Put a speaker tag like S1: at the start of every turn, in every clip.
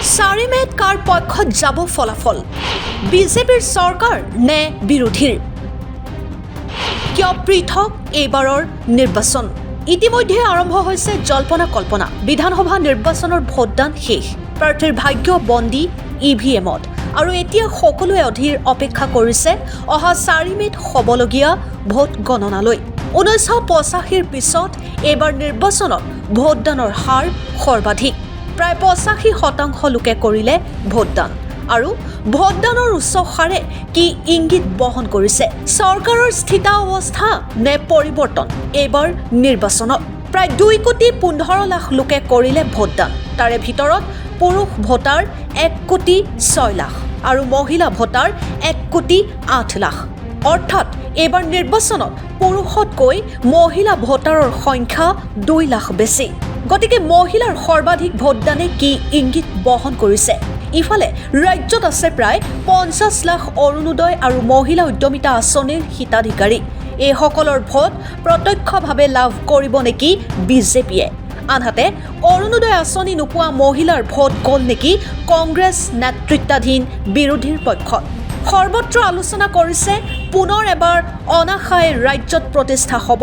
S1: 4 মে'ত কাৰ পক্ষত যাব ফলাফল বিজেপিৰ চৰকাৰ নে বিৰোধীৰ কিয় পৃথক এইবাৰৰ নিৰ্বাচন ইতিমধ্যে আৰম্ভ হৈছে জল্পনা কল্পনা বিধানসভা নিৰ্বাচনৰ ভোটদান শেষ প্ৰাৰ্থীৰ ভাগ্য বন্দী ইভিএমত আৰু এতিয়া সকলোৱে অধীৰ অপেক্ষা কৰিছে অহা 4 মে'ত হ'বলগীয়া ভোট গণনালৈ 1985ৰ পিছত এইবাৰ নিৰ্বাচনত ভোটদানৰ হাৰ সৰ্বাধিক প্ৰায় 85% লোকে কৰিলে ভোটদান আৰু ভোটদানৰ উচ্চ হাৰে কি ইংগিত বহন কৰিছে চৰকাৰৰ স্থিতাৱস্থা নে পৰিৱৰ্তন এইবাৰ নিৰ্বাচনত প্ৰায় 2,15,00,000 লোকে কৰিলে ভোটদান তাৰে ভিতৰত পুৰুষ ভোটাৰ 1,06,00,000 আৰু মহিলা ভোটাৰ 1,08,00,000 অৰ্থাৎ এইবাৰ নিৰ্বাচনত পুৰুষতকৈ মহিলা ভোটাৰৰ সংখ্যা 2 লাখ বেছি গতিকে মহিলাৰ সৰ্বাধিক ভোটদানে কি ইংগিত বহন কৰিছে ইফালে ৰাজ্যত আছে প্ৰায় 50 লাখ অৰুণোদয় আৰু মহিলা উদ্যমিতা আঁচনিৰ হিতাধিকাৰী এই সকলৰ ভোট প্ৰত্যক্ষভাৱে লাভ কৰিব নেকি বিজেপিয়ে আনহাতে অৰুণোদয় আঁচনি নোপোৱা মহিলাৰ ভোট গ'ল নেকি কংগ্ৰেছ নেতৃত্বাধীন বিৰোধীৰ পক্ষত সৰ্বত্ৰ আলোচনা কৰিছে পুনৰ এবাৰ অনাশায়ে ৰাজ্যত প্ৰতিষ্ঠা হ'ব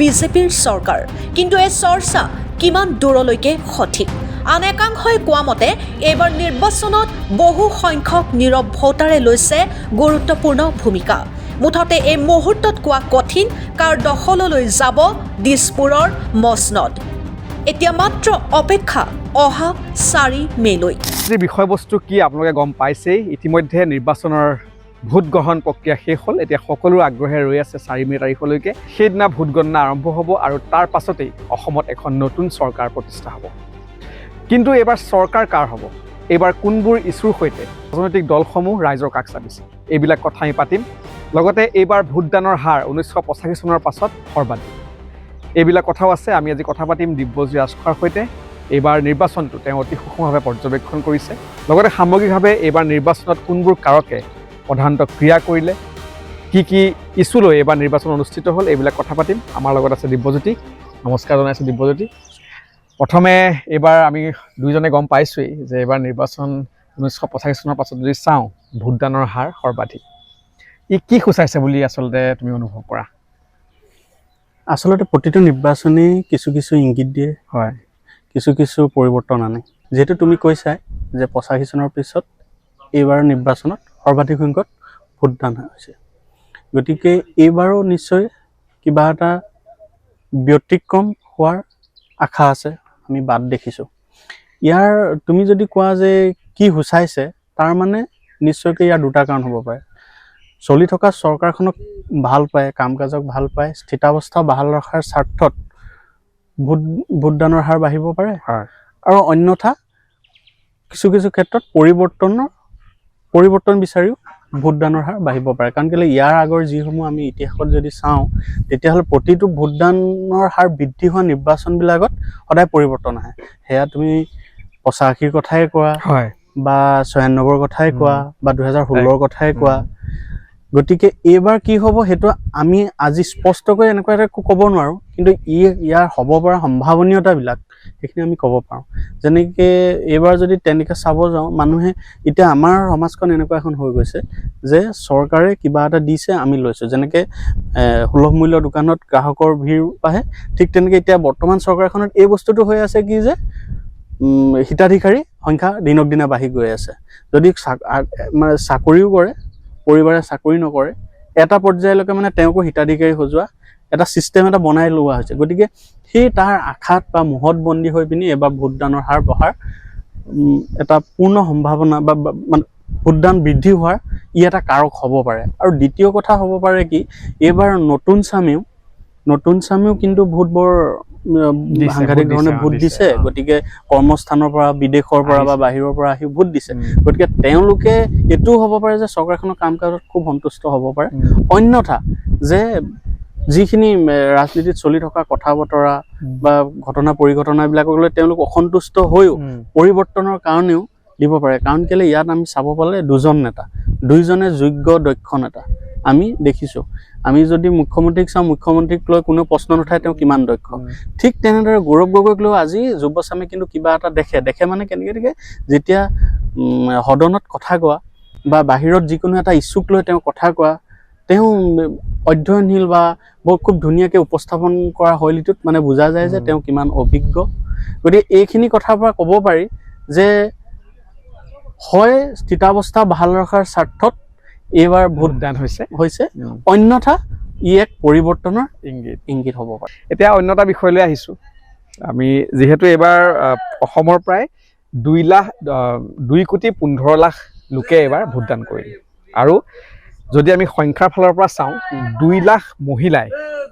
S1: বিজেপিৰ চৰকাৰ কিন্তু এই চৰ্চা কিমান দূৰলৈকে সঠিক আন একাংশই কোৱা মতে এইবাৰ নিৰ্বাচনত বহু সংখ্যক নীৰৱ ভোটাৰে লৈছে গুৰুত্বপূৰ্ণ ভূমিকা মুঠতে এই মুহূৰ্তত কোৱা কঠিন কাৰ দখললৈ যাব দিছপুৰৰ মছনদ এতিয়া মাত্ৰ অপেক্ষা অহা 4 মে'লৈ
S2: বিষয়বস্তু কি আপোনালোকে গম পাইছেই ইতিমধ্যে নিৰ্বাচনৰ ভোট গ্ৰহণ প্ৰক্ৰিয়া শেষ হ'ল এতিয়া সকলো আগ্ৰহে ৰৈ আছে 4 মে' তাৰিখলৈকে সেইদিনা ভোট গণনা আৰম্ভ হ'ব আৰু তাৰ পাছতেই অসমত এখন নতুন চৰকাৰ প্ৰতিষ্ঠা হ'ব কিন্তু এইবাৰ চৰকাৰ কাৰ হ'ব এইবাৰ কোনবোৰ ইছ্যুৰ সৈতে ৰাজনৈতিক দলসমূহ ৰাইজৰ কাষ চাপিছে এইবিলাক কথা আমি পাতিম লগতে এইবাৰ ভোটদানৰ হাৰ 1985 চনৰ পাছত সৰ্বাধিক এইবিলাক কথাও আছে আমি আজি কথা পাতিম দিব্যজী ৰাজখোৱাৰ সৈতে এইবাৰ নিৰ্বাচনটো তেওঁ অতি সূক্ষ্মভাৱে পৰ্যবেক্ষণ কৰিছে লগতে সামগ্ৰিকভাৱে এইবাৰ নিৰ্বাচনত কোনবোৰ কাৰকে প্ৰধানত ক্ৰিয়া কৰিলে কি ইছ্যু লৈ এইবাৰ নিৰ্বাচন অনুষ্ঠিত হ'ল এইবিলাক কথা পাতিম আমাৰ লগত আছে দিব্যজ্যোতি নমস্কাৰ জনাইছোঁ দিব্যজ্যোতি প্ৰথমে এইবাৰ আমি দুইজনে গম পাইছোঁৱেই যে এইবাৰ নিৰ্বাচন 1985 চনৰ পাছত যদি চাওঁ ভোটদানৰ হাৰ সৰ্বাধিক কি সূচাইছে বুলি আচলতে তুমি অনুভৱ কৰা
S3: আচলতে প্ৰতিটো নিৰ্বাচনী কিছু ইংগিত দিয়ে
S2: হয়
S3: কিছু পৰিৱৰ্তন আনে যেহেতু তুমি কৈছাই যে 85 চনৰ পিছত এইবাৰ নিৰ্বাচনত সৰ্বাধিক সংখ্যক ভোটদান হৈছে গতিকে এইবাৰো নিশ্চয় কিবা এটা ব্যতিক্ৰম হোৱাৰ আশা আছে আমি বাদ দেখিছোঁ ইয়াৰ তুমি যদি কোৱা যে কি সূচাইছে তাৰ মানে নিশ্চয়কৈ ইয়াৰ দুটা কাৰণ হ'ব পাৰে চলি থকা চৰকাৰখনক ভাল পায় কাম কাজক ভাল পায় স্থিতাৱস্থা বাহাল ৰখাৰ স্বাৰ্থত ভোটদানৰ হাৰ বাঢ়িব পাৰে আৰু অন্যথা কিছু ক্ষেত্ৰত পৰিৱৰ্তন বিচাৰিও ভোটদানৰ হাৰ বাঢ়িব পাৰে কাৰণ কেলৈ ইয়াৰ আগৰ যিসমূহ আমি ইতিহাসত যদি চাওঁ তেতিয়াহ'লে প্ৰতিটো ভোটদানৰ হাৰ বৃদ্ধি হোৱা নিৰ্বাচনবিলাকত সদায় পৰিৱৰ্তন আহে সেয়া তুমি 85ৰ কথাই কোৱা বা 96ৰ কথাই কোৱা বা 2016ৰ কথাই কোৱা গতিকে এইবাৰ কি হ'ব সেইটো আমি আজি স্পষ্টকৈ এনেকুৱা এটা ক'ব নোৱাৰোঁ কিন্তু ইয়াৰ হ'ব পৰা সম্ভাৱনীয়তাবিলাক সেইখিনি আমি ক'ব পাৰোঁ যেনেকৈ এইবাৰ যদি তেনেকৈ চাব যাওঁ মানুহে এতিয়া আমাৰ সমাজখন এনেকুৱা এখন হৈ গৈছে যে চৰকাৰে কিবা এটা দিছে আমি লৈছোঁ যেনেকৈ সুলভ মূল্যৰ দোকানত গ্ৰাহকৰ ভিৰ বাঢ়ে ঠিক তেনেকৈ এতিয়া বৰ্তমান চৰকাৰখনত এই বস্তুটো হৈ আছে কি যে হিতাধিকাৰী সংখ্যা দিনক দিনে বাঢ়ি গৈ আছে যদি মানে চাকৰিও কৰে পৰিবাৰে চাকৰি নকৰে এটা পৰ্যায়লৈকে মানে তেওঁকো হিতাধিকাৰী সজোৱা এটা ছিষ্টেম এটা বনাই লোৱা হৈছে গতিকে সেই তাৰ আশাত বা মোহত বন্দী হৈ পিনি এবাৰ ভোটদানৰ হাৰ বঢ়াৰ এটা পূৰ্ণ সম্ভাৱনা বা মানে ভোটদান বৃদ্ধি হোৱাৰ ই এটা কাৰক হ'ব পাৰে আৰু দ্বিতীয় কথা হ'ব পাৰে কি এইবাৰ নতুন চামেও কিন্তু ভোট বৰ সাংঘাতিক ধৰণে ভোট দিছে গতিকে কৰ্মস্থানৰ পৰা বিদেশৰ পৰা বা বাহিৰৰ পৰা আহি ভোট দিছে গতিকে তেওঁলোকে এইটোও হ'ব পাৰে যে চৰকাৰখনৰ কাম কাজত খুব সন্তুষ্ট হ'ব পাৰে অন্যথা যে যিখিনি ৰাজনীতিত চলি থকা কথা বতৰা বা ঘটনাবিলাকক লৈ তেওঁলোক অসন্তুষ্ট হৈও পৰিৱৰ্তনৰ কাৰণেও দিব পাৰে। কাৰণ কেলে ইয়াত আমি চাব পালে দুজন নেতা, দুইজনে যোগ্য দক্ষ নেতা আমি দেখিছোঁ। আমি যদি মুখ্যমন্ত্ৰীক চাওঁ, মুখ্যমন্ত্ৰীক লৈ কোনো প্ৰশ্ন নুঠায়, তেওঁ কিমান দক্ষ। ঠিক তেনেদৰে গৌৰৱ গগৈক লৈ আজি যুৱচামে কিন্তু কিবা এটা দেখে মানে কেনেকৈ দেখে, যেতিয়া সদনত কথা কোৱা বা বাহিৰত যিকোনো এটা ইছ্যুক লৈ তেওঁ কথা কোৱা, তেওঁ অধ্যয়নশীল বা খুব ধুনীয়াকৈ উপস্থাপন কৰা শৈলীটোত মানে বুজা যায় যে তেওঁ কিমান অভিজ্ঞ। গতিকে এইখিনি কথাৰ পৰা ক'ব পাৰি যে হয় স্থিতাৱস্থা ভাল ৰখাৰ স্বাৰ্থত এইবাৰ
S2: ভোটদান হৈছে,
S3: অন্যথা ই এক পৰিৱৰ্তনৰ ইংগিত হ'ব পাৰে।
S2: এতিয়া অন্য এটা বিষয়লৈ আহিছোঁ। আমি যিহেতু এইবাৰ অসমৰ প্ৰায় 2,15,00,000 লোকে এইবাৰ ভোটদান কৰিলে, আৰু যদি আমি সংখ্যাৰ ফালৰ পৰা চাওঁ 2 লাখ মহিলাই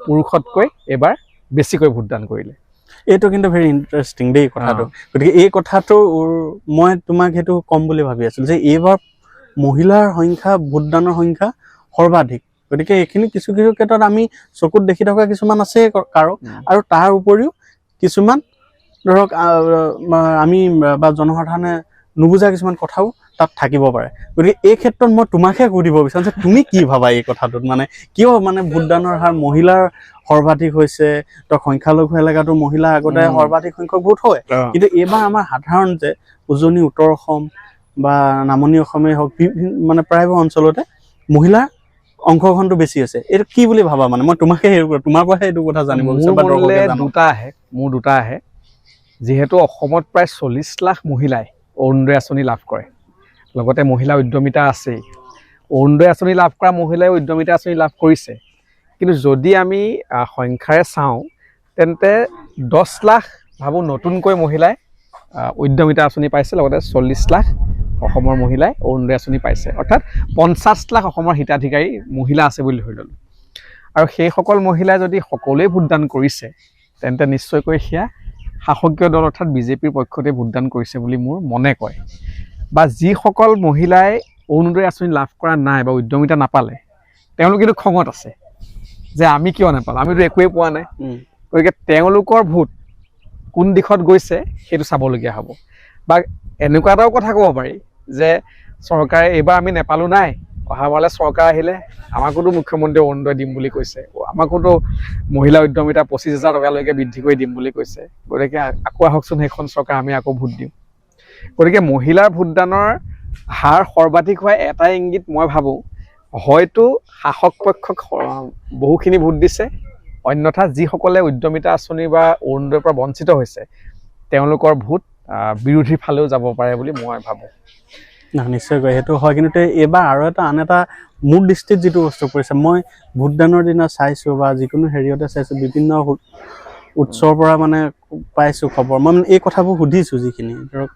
S2: পুৰুষতকৈ এইবাৰ বেছিকৈ ভোটদান কৰিলে।
S3: এইটো কিন্তু ভেৰি ইণ্টাৰেষ্টিং দেই কথাটো। গতিকে এই কথাটো মই তোমাক সেইটো ক'ম বুলি ভাবি আছিলোঁ যে এইবাৰ মহিলাৰ সংখ্যা, ভোটদানৰ সংখ্যা সৰ্বাধিক। গতিকে এইখিনি কিছু কিছু ক্ষেত্ৰত আমি চকুত দেখি থকা কিছুমান আছে কাৰক, আৰু তাৰ উপৰিও কিছুমান ধৰক আমি বা জনসাধাৰণে নুবুজা কিছুমান কথাও তাত থাকিব পাৰে। গতিকে এই ক্ষেত্ৰত মই তোমাকহে সুধিব বিচাৰোঁ যে তুমি কি ভাবা এই কথাটোত, মানে কিয় মানে ভোটদানৰ হাৰ মহিলাৰ সৰ্বাধিক হৈছে? তো সংখ্যালঘু এলেকাটো মহিলা আগতে সৰ্বাধিক সংখ্যক ভোট হয়, কিন্তু এইবাৰ আমাৰ সাধাৰণতে উজনি উত্তৰ অসম বা নামনি অসমেই হওক, মানে প্ৰায়বোৰ অঞ্চলতে মহিলাৰ অংশগ্ৰহণটো বেছি আছে। এইটো কি বুলি ভাবা? মানে মই তোমাৰ পৰাহে এইটো কথা জানিব বিচাৰোঁ।
S2: মোৰ দুটা আহে। যিহেতু অসমত প্ৰায় 40 লাখ মহিলাই অৰুণোদয় আঁচনি লাভ কৰে, লগতে মহিলা উদ্যমিতা আছেই। অৰুণোদয় আঁচনি লাভ কৰা মহিলাই উদ্যমিতা আঁচনি লাভ কৰিছে, কিন্তু যদি আমি সংখ্যাৰে চাওঁ তেন্তে 10 লাখ ভাবোঁ নতুনকৈ মহিলাই উদ্যমিতা আঁচনি পাইছে, লগতে 40 লাখ অসমৰ মহিলাই অৰুণোদয় আঁচনি পাইছে। অৰ্থাৎ 50 লাখ অসমৰ হিতাধিকাৰী মহিলা আছে বুলি ধৰি ল'লোঁ। আৰু সেইসকল মহিলাই যদি সকলোৱে ভোটদান কৰিছে তেন্তে নিশ্চয়কৈ সেয়া শাসকীয় দল অৰ্থাৎ বিজেপিৰ পক্ষতে ভোটদান কৰিছে বুলি মোৰ মনে কয়। বা যিসকল মহিলাই অৰুণোদয় আঁচনি লাভ কৰা নাই বা উদ্যমিতা নাপালে, তেওঁলোক কিন্তু খঙত আছে যে আমি কিয় নাপালোঁ, আমিতো একোৱেই পোৱা নাই। গতিকে তেওঁলোকৰ ভোট কোন দিশত গৈছে সেইটো চাবলগীয়া হ'ব। বা এনেকুৱা এটাও কথা ক'ব পাৰি যে চৰকাৰে এইবাৰ আমি নেপালোঁ নাই, অহাবাৰলৈ চৰকাৰ আহিলে আমাকোতো মুখ্যমন্ত্ৰী অৰুণোদয় দিম বুলি কৈছে, আমাকোতো মহিলা উদ্যমিতা 25,000 টকালৈকে বৃদ্ধি কৰি দিম বুলি কৈছে। গতিকে আকৌ আহকচোন সেইখন চৰকাৰ, আমি আকৌ ভোট দিম। গতিকে মহিলাৰ ভোটদানৰ হাৰ সৰ্বাধিক হোৱা এটাই ইংগিত মই ভাবোঁ, হয়তো শাসক পক্ষক বহুখিনি ভোট দিছে, অন্যথা যিসকলে উদ্যমিতা আঁচনি বা অৰুণোদয়ৰ পৰা বঞ্চিত হৈছে তেওঁলোকৰ ভোট বিৰোধীৰ ফালেও যাব পাৰে বুলি মই ভাবোঁ।
S3: নিশ্চয়কৈ সেইটো হয়। কিন্তু এইবাৰ আৰু আন এটা মোৰ দৃষ্টিত যিটো বস্তু পৰিছে, মই ভোটদানৰ দিনা চাইছোঁ বা যিকোনো হেৰিয়তে চাইছোঁ, বিভিন্ন উৎসৰ পৰা মানে পাইছোঁ খবৰ। মই এই কথাবোৰ সুধিছোঁ যিখিনি ধৰক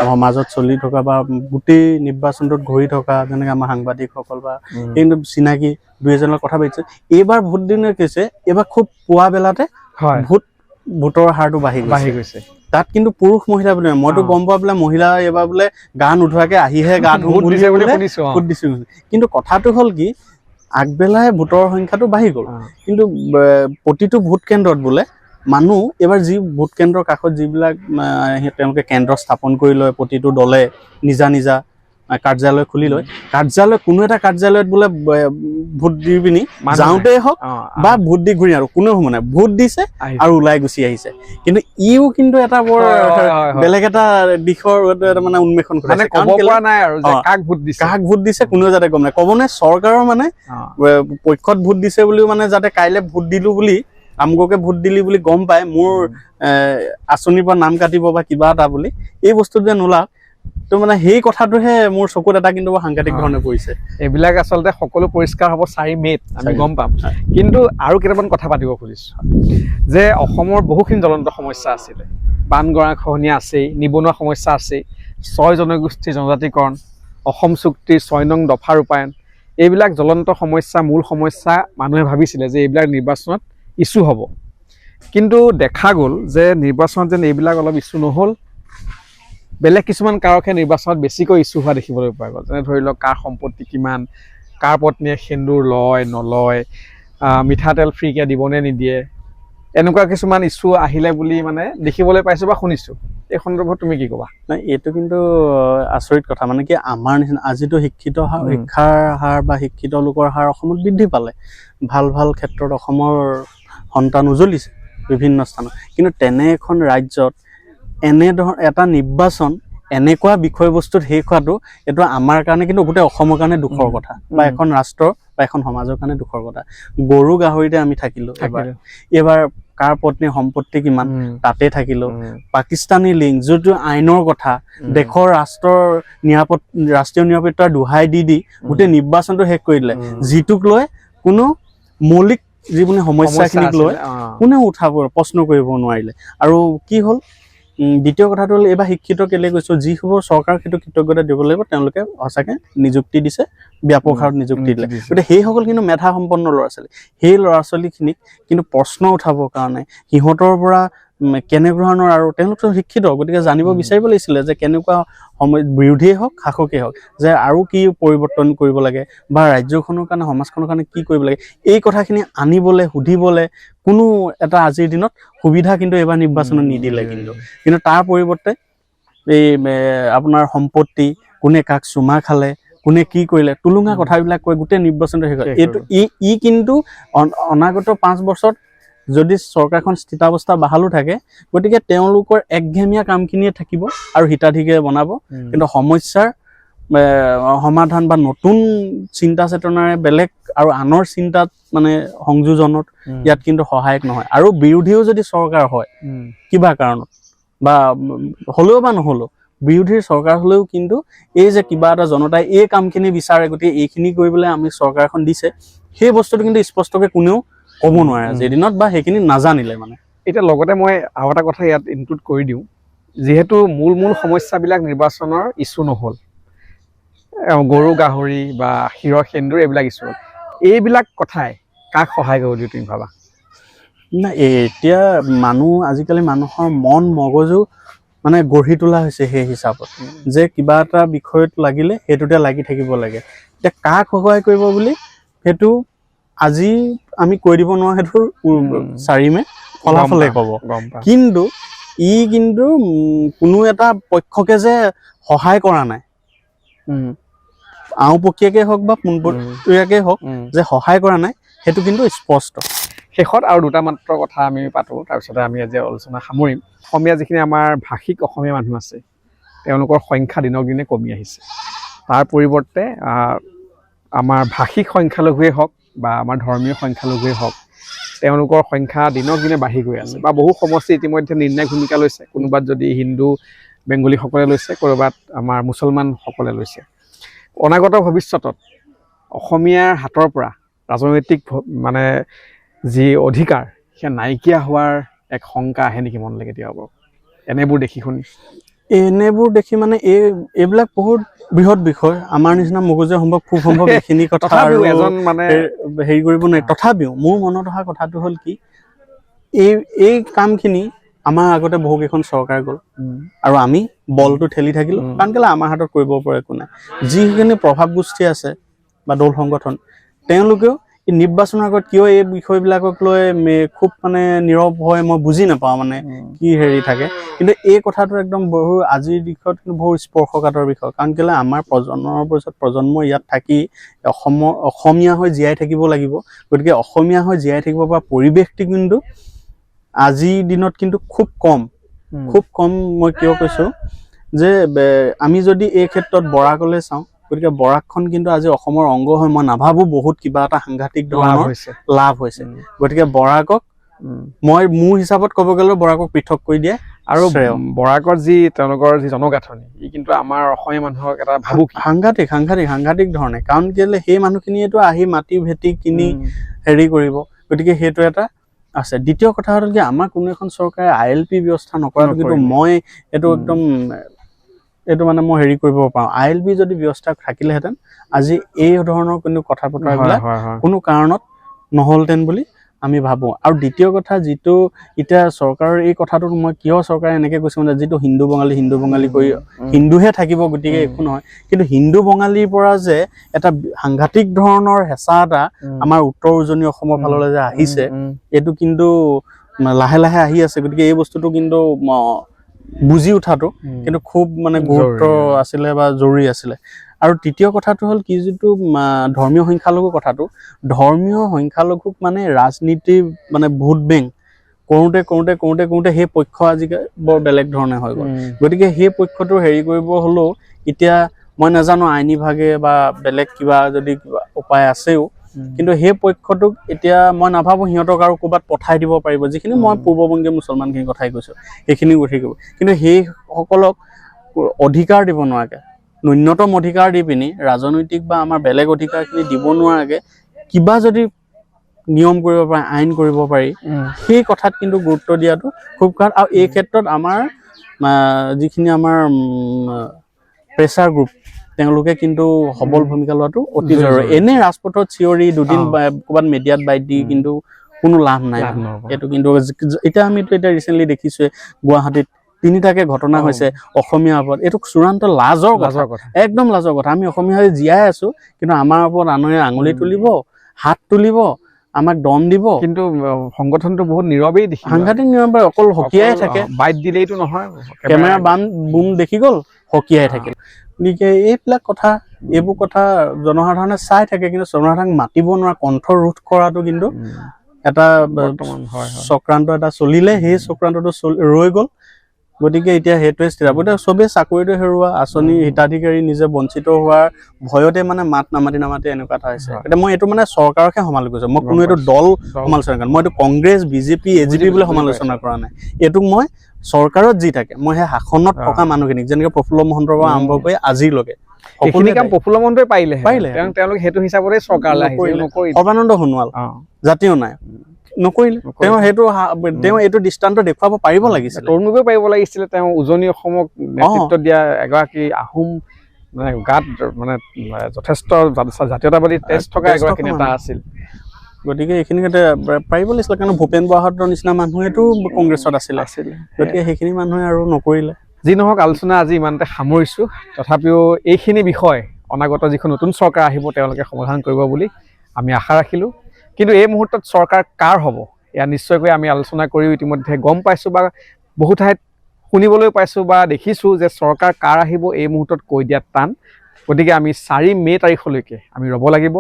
S3: আমাৰ মাজত চলি থকা বা গোটেই নিৰ্বাচনটোত ঘূৰি থকা, যেনেকৈ আমাৰ সাংবাদিকসকল বা কিন্তু চিনাকি 2-এজনৰ কথা পাতিছোঁ। এইবাৰ ভোট দিনৰ কৈছে এইবাৰ খুব পুৱা বেলাতে ভোটৰ হাৰটো বাঢ়ি গৈছে। তাত কিন্তু পুৰুষ মহিলা বুলি মইতো গম পোৱা বোলে মহিলা এইবাৰ বোলে গা নোধোৱাকৈ আহিহে গা ধুম বুলি ভোট দিছোঁ। কিন্তু কথাটো হ'ল কি, আগবেলাই ভোটৰ সংখ্যাটো বাঢ়ি গ'ল, কিন্তু প্ৰতিটো ভোট কেন্দ্ৰত বোলে মানুহ এইবাৰ যি ভোট কেন্দ্ৰৰ কাষত যিবিলাক তেওঁলোকে কেন্দ্ৰ স্থাপন কৰি লয়, প্ৰতিটো দলে নিজা নিজা কাৰ্যালয় খুলি লয়, কোনো এটা কাৰ্যালয়ত বোলে ভোট দি পিনি যাওঁতেই হওক বা ভোট দি ঘূৰি আৰু কোনেও মানে ভোট দিছে আৰু ওলাই গুচি আহিছে। কিন্তু ইও কিন্তু এটা বৰ বেলেগ এটা দিশৰ মানে উন্মেষণ কৰিছে। কাক ভোট দিছে কোনেও যাতে গম নাই, ক'ব নে চৰকাৰৰ মানে পক্ষত ভোট দিছে বুলিও মানে যাতে কাইলৈ ভোট দিলোঁ বুলি, আমুককে ভোট দিলি বুলি গম পায়, মোৰ আঁচনিৰ পৰা নাম কাটিব বা কিবা এটা বুলি, এই বস্তুটো যে নোলাওক। তো মানে সেই কথাটোহে মোৰ চকুত এটা কিন্তু সাংঘাতিক ধৰণে পৰিছে।
S2: এইবিলাক আচলতে সকলো পৰিষ্কাৰ হ'ব 4 মে'ত, আমি গম পাম। কিন্তু আৰু কেইটামান কথা পাতিব খুজিছোঁ যে অসমৰ বহুখিনি জ্বলন্ত সমস্যা আছিলে। বান গৰাখহনীয়া আছেই, নিবনুৱা সমস্যা আছেই, 6 জনগোষ্ঠীৰ জনজাতিকৰণ, অসম চুক্তিৰ 6 নং দফা ৰূপায়ণ, এইবিলাক জ্বলন্ত সমস্যা, মূল সমস্যা। মানুহে ভাবিছিলে যে এইবিলাক নিৰ্বাচনত ইছ্যু হ'ব, কিন্তু দেখা গ'ল যে নিৰ্বাচনত যেন এইবিলাক অলপ ইছ্যু নহ'ল। বেলেগ কিছুমান কাৰকহে নিৰ্বাচনত বেছিকৈ ইছ্যু হোৱা দেখিবলৈ পোৱা গ'ল। যেনে ধৰি লওক কাৰ সম্পত্তি কিমান, কাৰ পত্নীয়ে সেন্দুৰ লয় নলয়, মিঠাতেল ফ্ৰীকৈ দিবনে নিদিয়ে, এনেকুৱা কিছুমান ইছ্যু আহিলে বুলি মানে দেখিবলৈ পাইছো বা শুনিছো, এই সন্দৰ্ভত তুমি কি ক'বা?
S3: নাই, এইটো কিন্তু আচৰিত কথা। মানে কি, আমাৰ নিচিনা আজিতো শিক্ষাৰ হাৰ বা শিক্ষিত লোকৰ হাৰ অসমত বৃদ্ধি পালে, ভাল ভাল ক্ষেত্ৰত অসমৰ সন্তান উজলিছে বিভিন্ন স্থানত, কিন্তু তেনে এখন ৰাজ্যত এটা নিৰ্বাচন এনেকুৱা বিষয়বস্তুত শেষ হোৱাটো, এইটো আমাৰ কাৰণে কিন্তু গোটেই অসমৰ কাৰণে দুখৰ কথা, বা এখন ৰাষ্ট্ৰৰ বা এখন সমাজৰ কাৰণে দুখৰ কথা। গৰু গাহৰিতে আমি থাকিলো এইবাৰ কাৰ পত্নীৰ সম্পত্তি কিমান তাতে থাকিলো, পাকিস্তানী লিংক যিটো আইনৰ কথা, দেশৰ ৰাষ্ট্ৰীয় নিৰাপত্তাৰ দোহাই দি গোটেই নিৰ্বাচনটো শেষ কৰি দিলে, যিটোক লৈ কোনো মৌলিক যিকোনো সমস্যাখিনিক লৈ কোনেও প্ৰশ্ন কৰিব নোৱাৰিলে। আৰু কি হ'ল, দ্বিতীয় কথাটো হ'ল, এইবাৰ শিক্ষিত কেলে কৈছো, যিসমূহ চৰকাৰক সেইটো কৃতজ্ঞতা দিব লাগিব, তেওঁলোকে সঁচাকে নিযুক্তি দিছে, ব্যাপক হাৰত নিযুক্তি দিলে। গতিকে সেইসকল কিন্তু মেধা সম্পন্ন ল'ৰা ছোৱালী, সেই ল'ৰা ছোৱালীখিনিক কিন্তু প্ৰশ্ন উঠাবৰ কাৰণে সিহঁতৰ পৰা কেনেকুৱা ধৰণৰ, আৰু তেওঁলোকতো শিক্ষিত, গতিকে জানিব বিচাৰিব লাগিছিলে যে কেনেকুৱা বিৰোধীয়ে হওক শাসকেই হওক, যে আৰু কি পৰিৱৰ্তন কৰিব লাগে বা ৰাজ্যখনৰ কাৰণে সমাজখনৰ কাৰণে কি কৰিব লাগে, এই কথাখিনি আনিবলৈ সুধিবলৈ কোনো এটা আজিৰ দিনত সুবিধা কিন্তু এইবাৰ নিৰ্বাচনত নিদিলে। কিন্তু তাৰ পৰিৱৰ্তে এই আপোনাৰ সম্পত্তি, কোনে কাক চুমা খালে, কোনে কি কৰিলে, টুলুঙা কথাবিলাক কৈ গোটেই নিৰ্বাচনটো শেষ হয়। এইটো কিন্তু অনাগত 5 বছৰত যদি চৰকাৰখন স্থিতাৱস্থা বাহালো থাকে, গতিকে তেওঁলোকৰ একঘেমীয়া কামখিনিয়ে থাকিব আৰু হিতাধিকাৰী বনাব, কিন্তু সমস্যাৰ সমাধান বা নতুন চিন্তা চেতনাৰে বেলেগ আৰু আনৰ চিন্তাত মানে সংযোজনত ইয়াত কিন্তু সহায়ক নহয়। আৰু বিৰোধীও যদি চৰকাৰ হয় কিবা কাৰণত, বা হলেও বা নহলেও, বিৰোধীৰ চৰকাৰ হলেও কিন্তু এই যে কিবা এটা জনতাই এই কামখিনি বিচাৰে, গতিকে এইখিনি কৰিবলৈ আমি চৰকাৰখন দিছে, সেই বস্তুটো কিন্তু স্পষ্টকে কোনেও ক'ব নোৱাৰে আজিৰ দিনত, বা সেইখিনি নাজানিলে মানে।
S2: এতিয়া লগতে মই আৰু এটা কথা ইয়াত ইনক্লুড কৰি দিওঁ, যিহেতু মূল সমস্যাবিলাক নিৰ্বাচনৰ ইছ্যু নহ'ল, গৰু গাহৰি বা শিৰ সেন্দুৰ এইবিলাক ইছ্যু হ'ল, এইবিলাক কথাই কাক সহায় কৰিব বুলি তুমি ভাবা?
S3: নাই, এতিয়া আজিকালি মানুহৰ মন মগজু মানে গঢ়ি তোলা হৈছে সেই হিচাপত, যে কিবা এটা বিষয়ত লাগিলে সেইটোতে লাগি থাকিব লাগে। এতিয়া কাক সহায় কৰিব বুলি সেইটো আজি আমি কৈ দিব নোৱাৰো, সেইটো 4 মে ফলাফলে ক'ব। কিন্তু কোনো এটা পক্ষকে যে সহায় কৰা নাই, আওপকীয়াকে হওক বা পোনপটীয়াকে হওক, যে সহায় কৰা নাই, সেইটো কিন্তু স্পষ্ট।
S2: শেষত আৰু দুটা মাত্ৰ কথা আমি পাতোঁ, তাৰপিছতে আমি আজি আলোচনা সামৰিম। অসমীয়া যিখিনি আমাৰ ভাষিক অসমীয়া মানুহ আছে, তেওঁলোকৰ সংখ্যা দিনক দিনে কমি আহিছে। তাৰ পৰিৱৰ্তে আমাৰ ভাষিক সংখ্যালঘুৱে হওক বা আমাৰ ধৰ্মীয় সংখ্যালঘুৱে হওক, তেওঁলোকৰ সংখ্যা দিনক দিনে বাঢ়ি গৈ আছে, বা বহু সমষ্টি ইতিমধ্যে নিৰ্ণায়ক ভূমিকা লৈছে। কোনোবাত যদি হিন্দু বেংগলীসকলে লৈছে, ক'ৰবাত আমাৰ মুছলমানসকলে লৈছে। অনাগত ভৱিষ্যতত অসমীয়াৰ হাতৰ পৰা ৰাজনৈতিক মানে যি অধিকাৰ, সেয়া নাইকিয়া হোৱাৰ এক শংকা আহে নেকি মনলৈ কেতিয়াবা? এনেবোৰ দেখি শুনি
S3: মানে এইবিলাক বহুত বৃহৎ বিষয়, আমাৰ নিচিনা মগজুৱে খুব সম্ভৱ এইখিনি কথা
S2: এজন মানে
S3: হেৰি কৰিব নোৱাৰে। তথাপিও মোৰ মনত অহা কথাটো হ'ল কি, এই কামখিনি আমাৰ আগতে বহুকেইখন চৰকাৰ গ'ল, আৰু আমি বলটো ঠেলি থাকিলো, কাৰণ কেলে আমাৰ হাতত কৰিব পৰা একো নাই। যিখিনি প্ৰভাৱ গোষ্ঠী আছে বা দল সংগঠন, তেওঁলোকেও নিৰ্বাচনৰ আগত কিয় এই বিষয়বিলাকক লৈ খুব মানে নীৰৱ হয়, মই বুজি নাপাওঁ মানে কি হেৰি থাকে। কিন্তু এই কথাটো একদম আজিৰ দিশত কিন্তু বহু স্পৰ্শকাতৰ বিষয়, কাৰণ কেলে আমাৰ প্ৰজন্মৰ পিছত প্ৰজন্ম ইয়াত থাকি অসমীয়া হৈ জীয়াই থাকিব লাগিব। গতিকে অসমীয়া হৈ জীয়াই থাকিব পৰা পৰিৱেশটো কিন্তু আজিৰ দিনত কিন্তু খুব কম। মই কিয় কৈছো যে আমি যদি এই ক্ষেত্ৰত বৰাকলৈ চাওঁ, গতিকে বৰাকখন কিন্তু আজি অসমৰ অংগ হৈ মই নাভাবো বহুত কিবা এটা সাংঘাতিক ধৰণৰ লাভ হৈছে। গতিকে বৰাকক মই মোৰ হিচাপত ক'ব গ'লে বৰাকক পৃথক কৰি দিয়ে। আৰু
S2: বৰাকৰ তেওঁলোকৰ যি জনগাঁথনি, ই কিন্তু আমাৰ অসমীয়া মানুহক এটা ভাবুকি,
S3: সাংঘাতিক ধৰণে। কাৰণ কেলে সেই মানুহখিনিয়েতো আহি মাটি ভেটি কিনি হেৰি কৰিব, গতিকে সেইটো এটা আছে। দ্বিতীয় কথা হ'ল কি, আমাৰ কোনো এখন চৰকাৰে ILP ব্যৱস্থা নকৰাটো কিন্তু মই এইটো মানে মই হেৰি কৰিব পাৰোঁ। ILP যদি ব্যৱস্থা থাকিলেহেঁতেন আজি এই ধৰণৰ কোনো কথা বতৰাবিলাক কোনো কাৰণত নহ'লহেঁতেন বুলি আমি ভাবোঁ। আৰু দ্বিতীয় কথা, যিটো এতিয়া চৰকাৰৰ এই কথাটো মই কিয় চৰকাৰে এনেকৈ কৈছে মানে, যিটো হিন্দু বঙালী কৰি হিন্দুহে থাকিব গতিকে একো নহয়, কিন্তু হিন্দু বঙালীৰ পৰা যে এটা সাংঘাতিক ধৰণৰ হেঁচা এটা আমাৰ উত্তৰ উজনি অসমৰ ফাললৈ যে আহিছে, এইটো কিন্তু লাহে লাহে আহি আছে। গতিকে এই বস্তুটো কিন্তু বুজি উঠাটো কিন্তু খুব মানে গুৰুত্ব আছিলে বা জৰুৰী আছিলে। আৰু তৃতীয় কথাটো হ'ল কি, যিটো ধৰ্মীয় সংখ্যালঘু কথাটো, ধৰ্মীয় সংখ্যালঘুক মানে ৰাজনীতিৰ মানে ভোট বেংক কৰোঁতে সেই পক্ষ আজিকালি বৰ বেলেগ ধৰণে হৈ গ'ল। গতিকে সেই পক্ষটো হেৰি কৰিব হ'লেও এতিয়া মই নাজানো আইনীভাৱে বা বেলেগ কিবা যদি কিবা উপায় আছেও, কিন্তু সেই পক্ষটোক এতিয়া মই নাভাবোঁ সিহঁতক আৰু ক'ৰবাত পঠাই দিব পাৰিব। যিখিনি মই পূৰ্ববংগীয় মুছলমানখিনিৰ কথাই কৈছোঁ, সেইখিনি গঠি কৰিব, কিন্তু সেইসকলক অধিকাৰ দিব নোৱাৰাকৈ, ন্যূনতম অধিকাৰ দি পিনি ৰাজনৈতিক বা আমাৰ বেলেগ অধিকাৰখিনি দিব নোৱাৰাকৈ কিবা যদি নিয়ম কৰিব পাৰি, আইন কৰিব পাৰি, সেই কথাত কিন্তু গুৰুত্ব দিয়াটো খুব ভাল। আৰু এই ক্ষেত্ৰত আমাৰ যিখিনি আমাৰ প্ৰেছাৰ গ্ৰুপ, তেওঁলোকে কিন্তু সবল ভূমিকা লোৱাটো অতি জৰুৰী। এনে ৰাজপথত চিঞৰি দুদিন ক'ৰবাত মিডিয়াত বাইট দি কিন্তু কোনো লাভ নাই। এইটো কিন্তু এতিয়া আমিতো এতিয়া ৰিচেণ্টলি দেখিছোৱে গুৱাহাটীত 3টাকে ঘটনা হৈছে অসমীয়াৰ ওপৰত। এইটো চূড়ান্ত লাজৰ কথা, একদম লাজৰ কথা। আমি অসমীয়া হৈ জীয়াই আছো, কিন্তু আমাৰ ওপৰত আনৰে আঙুলি তুলিব, হাত তুলিব, আমাক দম দিব।
S2: কিন্তু সংগঠনটো বহুত নীৰৱেই দেখি,
S3: সাংঘাতিক নীৰৱে অকল হকিয়াই থাকে।
S2: বাইট দিলেইটো নহয়,
S3: কেমেৰা বুম দেখি গ'ল, হকিয়াই থাকিল। গতিকে এইবোৰ কথা জনসাধাৰণে চাই থাকে, কিন্তু জনসাধাৰণক মাতিব নোৱাৰা, কণ্ঠ ৰোধ কৰাটো কিন্তু এটা চক্ৰান্ত এটা চলিলে, সেই চক্ৰান্তটো ৰৈ গ'ল। গতিকে এতিয়া সেইটোৱে স্থিৰ। গতিকে চবেই চাকৰিটো হেৰুওৱা, আঁচনি হিতাধিকাৰী নিজে বঞ্চিত হোৱাৰ ভয়তে মানে মাত নামাতি এনেকুৱা এটা হৈছে। এতিয়া মই এইটো মানে চৰকাৰকহে সমালোচনা কৰিছোঁ, মই কোনো এইটো দল সমালোচনা কৰা নাই। মই এইটো কংগ্ৰেছ, বিজেপি, এজিপি বুলি সমালোচনা কৰা নাই। এইটোক মই চৰকাৰত যি থাকে, মই সেই শাসনত থকা মানুহখিনিক, যেনেকে প্ৰফুল্ল মহন্তৰ পৰা আৰম্ভ কৰি আজিলৈকে
S2: সকলো কাম প্ৰফুল্ল মহন্তই পাৰিলে, তেওঁলোকে সেইটো হিচাপতে চৰকাৰলৈ আহিছিল।
S3: সৰ্বানন্দ সোণোৱাল জাতীয় নায়ক নকৰিলে। তেওঁ এইটো দৃষ্টান্ত দেখুৱাব পাৰিব লাগিছিল,
S2: তৰুণ গগৈ পাৰিব লাগিছিলে। তেওঁ উজনি অসমক নেতৃত্ব দিয়া এগৰাকী আহোম মানে গাত মানে যথেষ্ট জাতীয়তাবাদী তেজ থকা এগৰাকী নেতা আছিল।
S3: গতিকে এইখিনিতে পাৰিব লাগিছিলে, কাৰণ ভূপেন বৰাহঁতৰ নিচিনা মানুহেতো কংগ্ৰেছত আছিলে। গতিকে সেইখিনি মানুহে আৰু নকৰিলে।
S2: যি নহওক, আলোচনা আজি ইমানতে সামৰিছোঁ। তথাপিও এইখিনি বিষয় অনাগত যিখন নতুন চৰকাৰ আহিব তেওঁলোকে সমাধান কৰিব বুলি আমি আশা ৰাখিলোঁ। কিন্তু এই মুহূৰ্তত চৰকাৰ কাৰ হ'ব, এয়া নিশ্চয়কৈ আমি আলোচনা কৰিও ইতিমধ্যে গম পাইছোঁ বা বহু ঠাইত শুনিবলৈ পাইছোঁ বা দেখিছোঁ যে চৰকাৰ কাৰ আহিব এই মুহূৰ্তত কৈ দিয়াত টান। গতিকে আমি 4 মে' তাৰিখলৈকে আমি ৰ'ব লাগিব,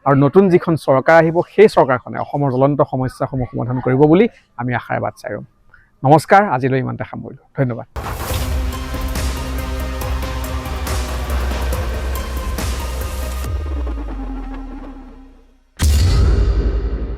S2: আৰু নতুন যিখন চৰকাৰ আহিব সেই চৰকাৰখনে অসমৰ জ্বলন্ত সমস্যাসমূহ সমাধান কৰিব বুলি আমি আশাৰে বাট চাই ৰ'ম। নমস্কাৰ, আজিলৈ ইমানতে সামৰিলোঁ। ধন্যবাদ।